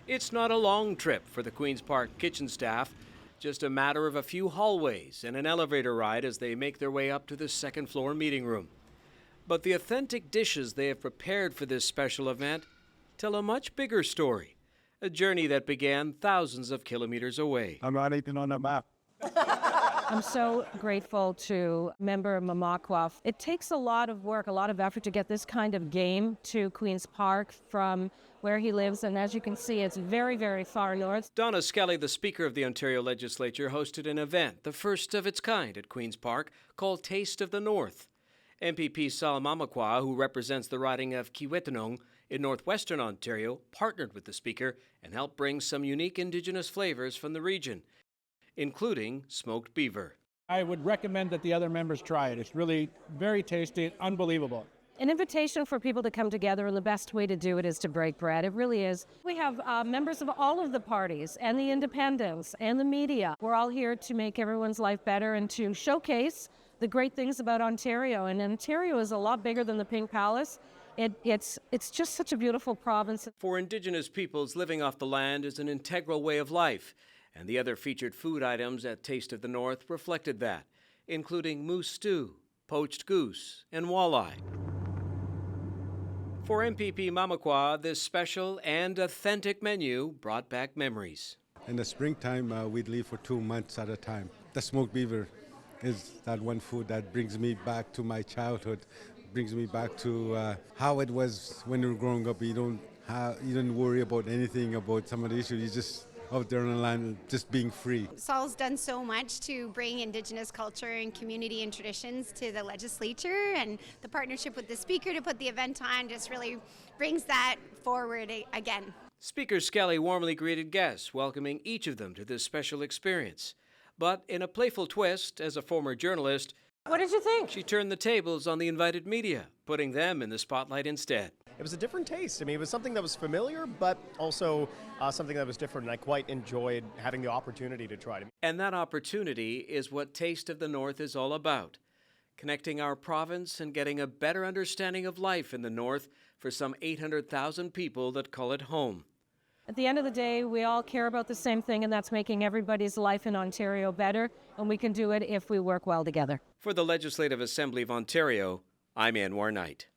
It's not a long trip for the Queen's Park kitchen staff, just a matter of a few hallways and an elevator ride as they make their way up to the second floor meeting room. But the authentic dishes they have prepared for this special event tell a much bigger story, a journey that began thousands of kilometers away. I'm not even on the map. I'm so grateful to member Mamakwa. It takes a lot of work, a lot of effort to get this kind of game to Queen's Park from where he lives, and as you can see, it's very, very far north. Donna Skelly, the Speaker of the Ontario Legislature, hosted an event, the first of its kind at Queen's Park, called Taste of the North. MPP Sal Mamakwa, who represents the riding of Kiiwetinoong in northwestern Ontario, partnered with the Speaker and helped bring some unique Indigenous flavors from the region, including smoked beaver. I would recommend that the other members try it. It's really very tasty, unbelievable. An invitation for people to come together, and the best way to do it is to break bread. It really is. We have members of all of the parties and the independents and the media. We're all here to make everyone's life better and to showcase the great things about Ontario. And Ontario is a lot bigger than the Pink Palace. It's just such a beautiful province. For Indigenous peoples, living off the land is an integral way of life, and the other featured food items at Taste of the North reflected that, including moose stew, poached goose, and walleye. For MPP Mamakwa, this special and authentic menu brought back memories. In the springtime, we'd leave for 2 months at a time. The smoked beaver is that one food that brings me back to my childhood, brings me back to how it was when you were growing up. You didn't worry about anything about some of the issues. You just out there on the land, just being free. Saul's done so much to bring Indigenous culture and community and traditions to the legislature, and the partnership with the Speaker to put the event on just really brings that forward again. Speaker Skelly warmly greeted guests, welcoming each of them to this special experience. But in a playful twist, as a former journalist, What did you think? she turned the tables on the invited media, putting them in the spotlight instead. It was a different taste. I mean, it was something that was familiar, but also something that was different, and I quite enjoyed having the opportunity to try it. And that opportunity is what Taste of the North is all about, connecting our province and getting a better understanding of life in the North for some 800,000 people that call it home. At the end of the day, we all care about the same thing, and that's making everybody's life in Ontario better, and we can do it if we work well together. For the Legislative Assembly of Ontario, I'm Anwar Knight.